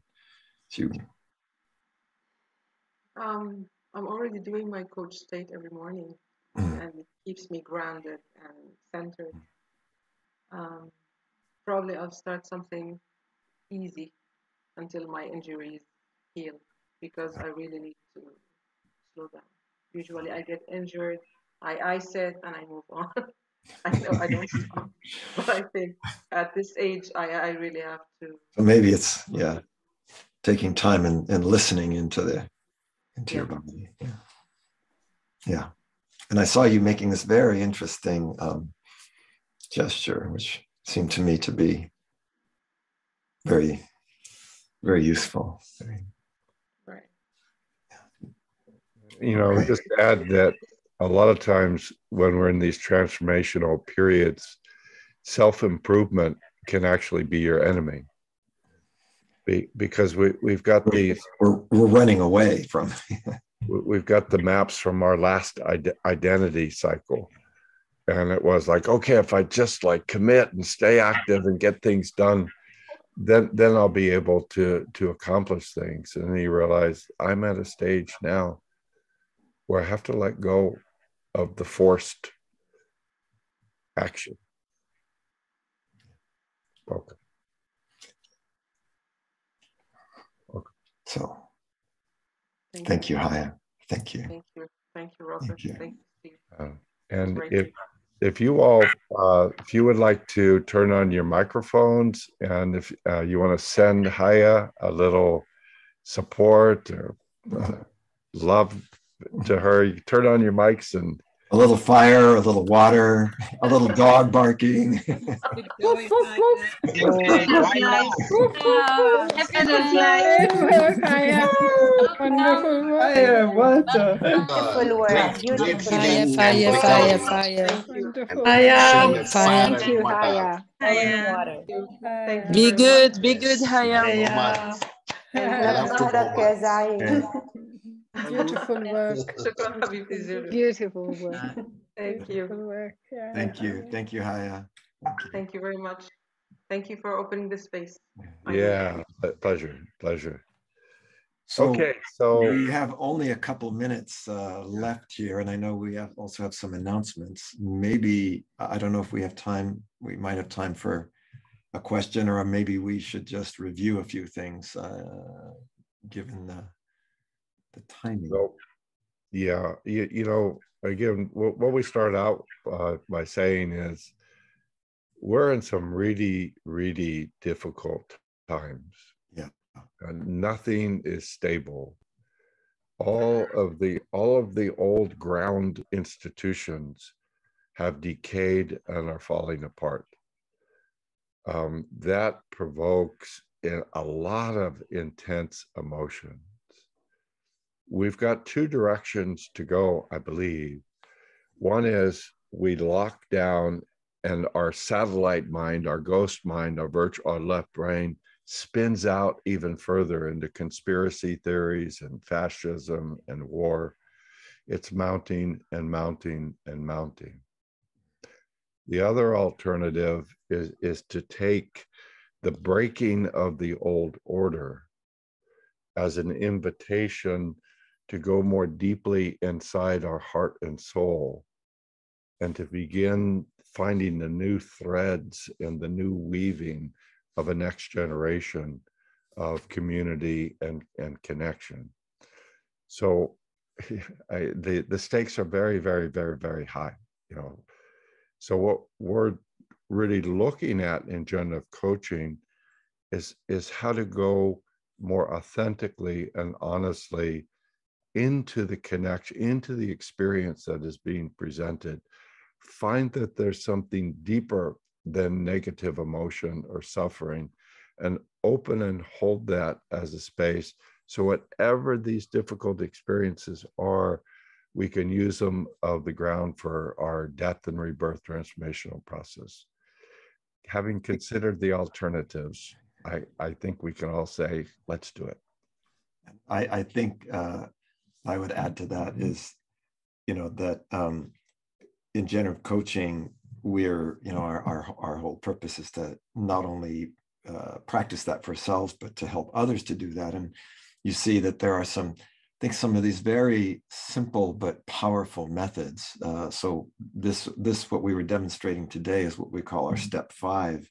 you, I'm already doing my coach state every morning, and it keeps me grounded and centered. Probably I'll start something easy until my injuries heal, because I really need to slow down. Usually I get injured, I sit and I move on. I know I don't stop, but I think at this age I really have to. so maybe it's taking time and listening into your body. Yeah. And I saw you making this very interesting gesture, which seemed to me to be very, very useful. Right. You know, just add that a lot of times when we're in these transformational periods, self-improvement can actually be your enemy. Because we've got these... We're running away from... We've got the maps from our last identity cycle. And it was like, okay, if I just like commit and stay active and get things done, then I'll be able to accomplish things. And then you realize I'm at a stage now where I have to let go of the forced action. Okay. So, thank you, Haya. Thank you. Thank you. Thank you, Robert. Thank you, Steve. And if you all, if you would like to turn on your microphones, and if you want to send Haya a little support or love to her, you turn on your mics and a little fire, a little water, a little dog barking. Wonderful work. Beautiful work. Beautiful Fire, fire, fire, fire. Wonderful. Fire. Thank you, Haya. Water. Be good, Haya. Beautiful work. Beautiful work. Thank you. Work. Yeah. Thank you. Thank you, Haya. Thank you very much. Thank you for opening the space. Yeah, pleasure. So, okay, so we have only a couple minutes left here, and I know we also have some announcements. Maybe, I don't know if we have time, we might have time for a question, or maybe we should just review a few things given the timing. So, yeah, you know, again, what we start out by saying is we're in some really, really difficult times. Yeah. Nothing is stable. All of the old ground institutions have decayed and are falling apart. That provokes a lot of intense emotions. We've got two directions to go, I believe. One is we lock down, and our satellite mind, our ghost mind, our left brain spins out even further into conspiracy theories and fascism and war. It's mounting and mounting and mounting. The other alternative is to take the breaking of the old order as an invitation to go more deeply inside our heart and soul, and to begin finding the new threads and the new weaving of a next generation of community and connection. So the stakes are very, very, very, very high, you know. So what we're really looking at in generative coaching is how to go more authentically and honestly into the connection, into the experience that is being presented. Find that there's something deeper than negative emotion or suffering, and open and hold that as a space. So whatever these difficult experiences are, we can use them of the ground for our death and rebirth transformational process. Having considered the alternatives, I think we can all say, let's do it. I think I would add to that is, you know, that in generative coaching, we're, you know, our whole purpose is to not only practice that for ourselves, but to help others to do that. And you see that there are some, I think, some of these very simple but powerful methods. So this what we were demonstrating today is what we call our step 5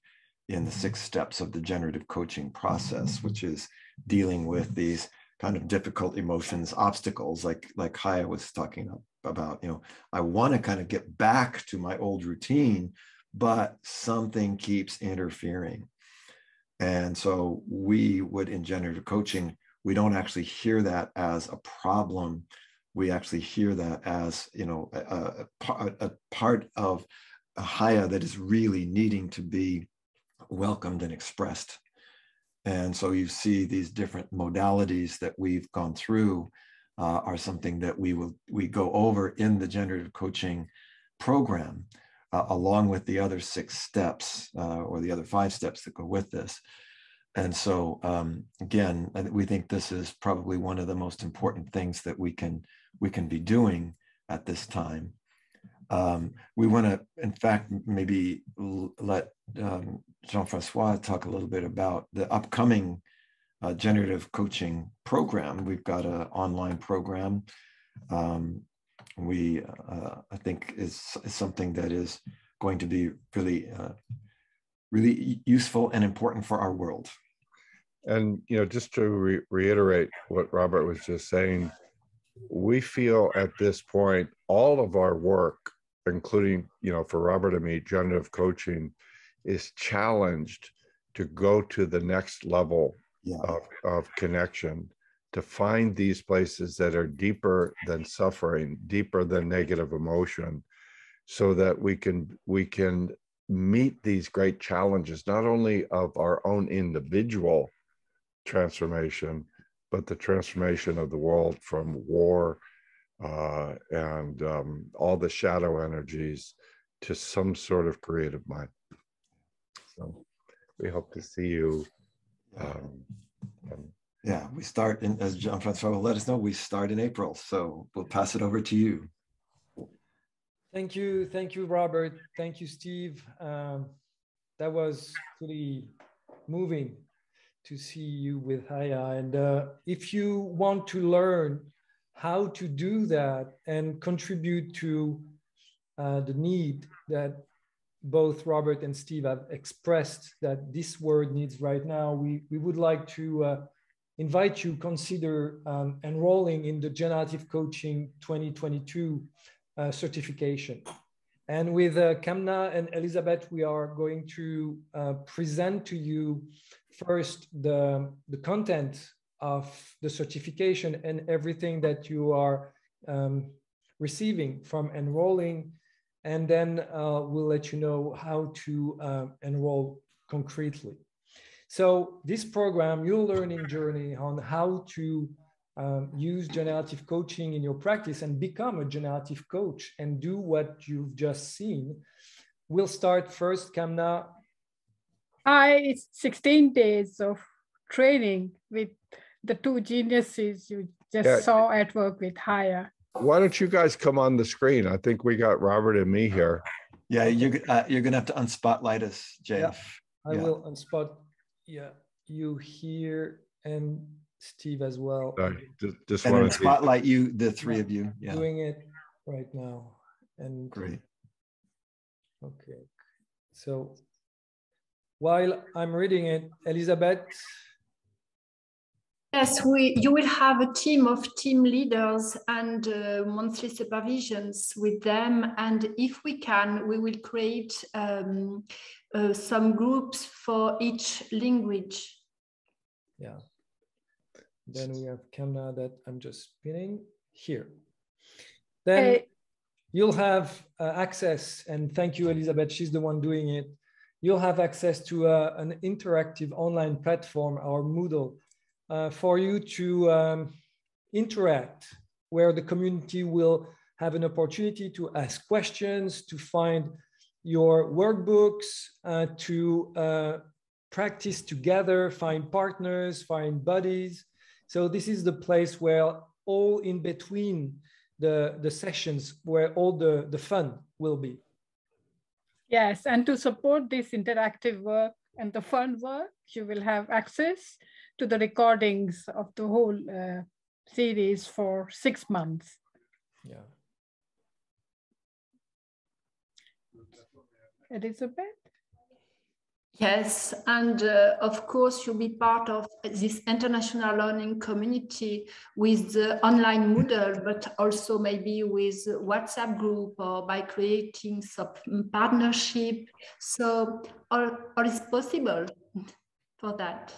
in the 6 steps of the generative coaching process, which is dealing with these kind of difficult emotions, obstacles, like Haya was talking about. You know, I want to kind of get back to my old routine, but something keeps interfering. And so we would, in generative coaching, we don't actually hear that as a problem. We actually hear that as, you know, a part of a Haya that is really needing to be welcomed and expressed. And so you see these different modalities that we've gone through are something that we go over in the generative coaching program, along with the other 6 steps or the other 5 steps that go with this. And so again, we think this is probably one of the most important things that we can be doing at this time. We want to, in fact, maybe let Jean-Francois talk a little bit about the upcoming generative coaching program. We've got an online program. I think is something that is going to be really, really useful and important for our world. And, you know, just to reiterate what Robert was just saying, we feel at this point, all of our work, including, you know, for Robert and me, generative coaching, is challenged to go to the next level of connection, to find these places that are deeper than suffering, deeper than negative emotion, so that we can meet these great challenges, not only of our own individual transformation, but the transformation of the world from war and all the shadow energies to some sort of creative mind. So we hope to see you. Yeah, we start in, as Jean-Francois will let us know, we start in April. So we'll pass it over to you. Thank you, Robert. Thank you, Steve. That was pretty moving to see you with Haya. And if you want to learn how to do that and contribute to the need that both Robert and Steve have expressed that this world needs right now, we would like to invite you to consider enrolling in the Generative Coaching 2022 certification. And with Kamna and Elizabeth, we are going to present to you first the content of the certification and everything that you are receiving from enrolling. And then we'll let you know how to enroll concretely. So this program, your learning journey on how to use generative coaching in your practice and become a generative coach and do what you've just seen. We'll start first, Kamna. It's 16 days of training with the 2 geniuses you just saw at work with Haya. Why don't you guys come on the screen? I think we got Robert and me here. Yeah, you're going to have to unspotlight us, JF. Yeah, I will unspot you here and Steve as well. Just and want then to spotlight you, the 3 of you. Yeah. Doing it right now. And great. Okay. So while I'm reading it, Elizabeth. Yes, you will have a team of team leaders and monthly supervisions with them. And if we can, we will create some groups for each language. Yeah. Then we have Kamna that I'm just pinning here. Then you'll have access, and thank you, Elizabeth, she's the one doing it. You'll have access to an interactive online platform, our Moodle, for you to interact, where the community will have an opportunity to ask questions, to find your workbooks, to practice together, find partners, find buddies. So this is the place where all in between the sessions, where all the fun will be. Yes, and to support this interactive work and the fun work, you will have access to the recordings of the whole series for 6 months. Yeah. Elizabeth? Yes, and of course, you'll be part of this international learning community with the online Moodle, but also maybe with WhatsApp group or by creating some partnership. So all is possible for that.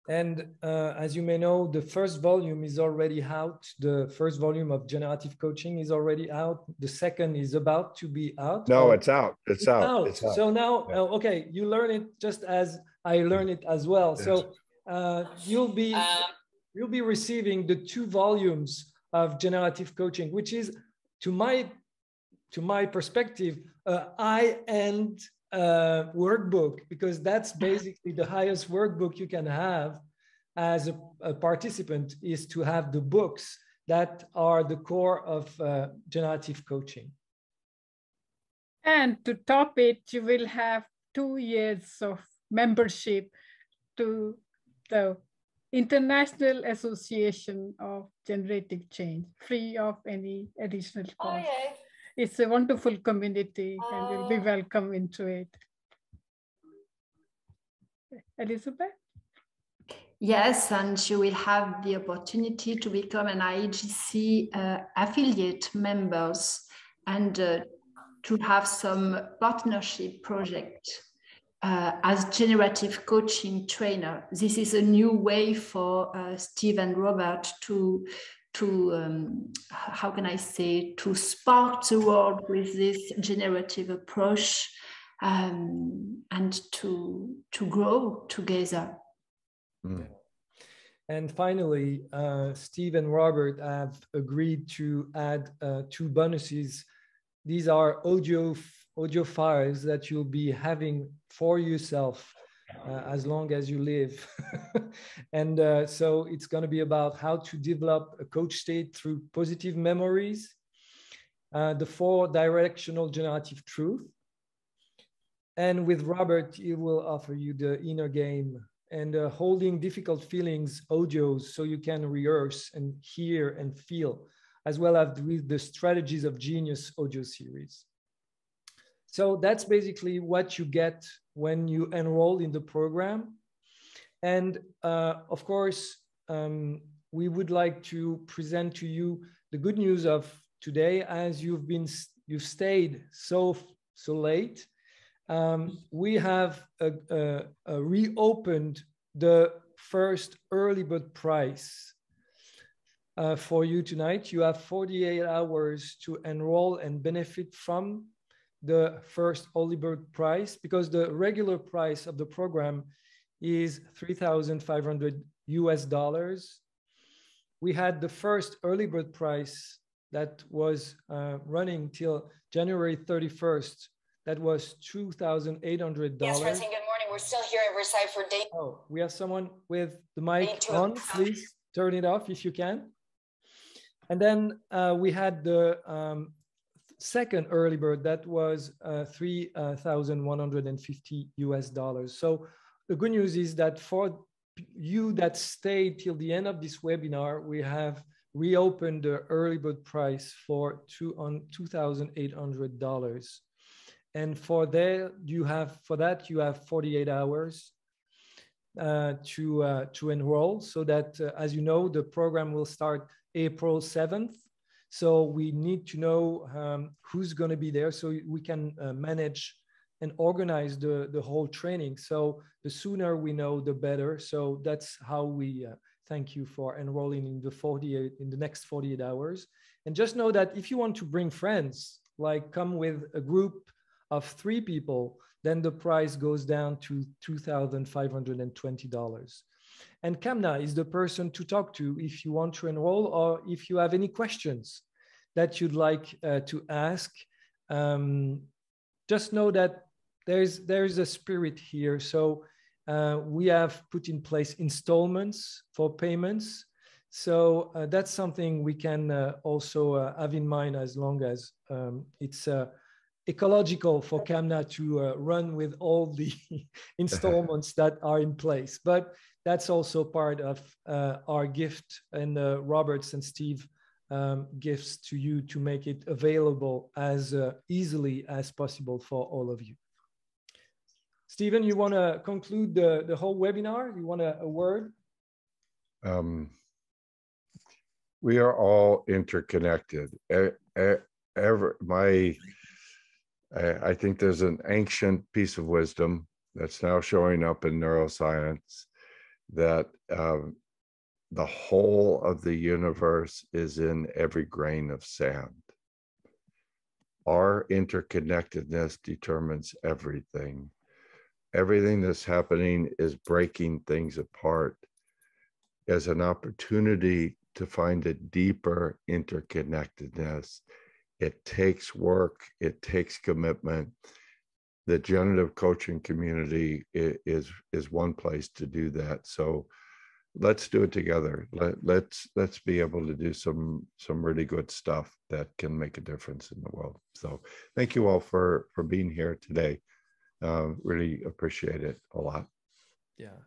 And as you may know, the first volume is already out. The first volume of Generative Coaching is already out. The second is about to be out. No, it's out. It's out. It's out. So now, yeah. Okay, you learn it just as I learn it as well. Yes. So you'll be receiving the 2 volumes of Generative Coaching, which is, to my perspective, high-end workbook, because that's basically the highest workbook you can have as a participant, is to have the books that are the core of generative coaching. And to top it, you will have 2 years of membership to the International Association of Generative Change, free of any additional cost. Oh, yeah. It's a wonderful community and you'll be welcome into it. Elizabeth? Yes, and you will have the opportunity to become an IAGC affiliate members and to have some partnership project as generative coaching trainer. This is a new way for Steve and Robert to how can I say, to spark the world with this generative approach and to grow together. Mm. And finally, Steve and Robert have agreed to add 2 bonuses. These are audio files that you'll be having for yourself as long as you live. And so it's going to be about how to develop a coach state through positive memories, the 4 directional generative truth. And with Robert, he will offer you the inner game and holding difficult feelings audios so you can rehearse and hear and feel, as well as with the Strategies of Genius audio series. So that's basically what you get when you enroll in the program. And of course, we would like to present to you the good news of today. As you've stayed so late, we have reopened the first early bird price for you tonight. You have 48 hours to enroll and benefit from the first early bird price, because the regular price of the program is $3,500 US. We had the first early bird price that was running till January 31st. That was $2,800. Yes, Francine, good morning. We're still here at Versailles for day. Oh, we have someone with the mic on. Please turn it off if you can. And then we had the second early bird that was $3,150 US. So the good news is that for you that stayed till the end of this webinar, we have reopened the early bird price for $2,800. And for that you have 48 hours to enroll, so that as you know, the program will start April 7th. So we need to know who's going to be there so we can manage and organize the whole training. So the sooner we know, the better. So that's how we thank you for enrolling in the next 48 hours. And just know that if you want to bring friends, like come with a group of 3 people, then the price goes down to $2,520. And Kamna is the person to talk to if you want to enroll, or if you have any questions that you'd like to ask. Just know that there's a spirit here. So we have put in place installments for payments. So that's something we can also have in mind, as long as it's ecological for CAMNA to run with all the installments that are in place. But that's also part of our gift and Robert's and Steve gifts to you to make it available as easily as possible for all of you. Stephen, you want to conclude the whole webinar? You want a word? We are all interconnected. I think there's an ancient piece of wisdom that's now showing up in neuroscience that the whole of the universe is in every grain of sand. Our interconnectedness determines everything. Everything that's happening is breaking things apart as an opportunity to find a deeper interconnectedness. It takes work, it takes commitment. The generative coaching community is one place to do that. So let's do it together. Let's be able to do some really good stuff that can make a difference in the world. So thank you all for being here today. Really appreciate it a lot. Yeah,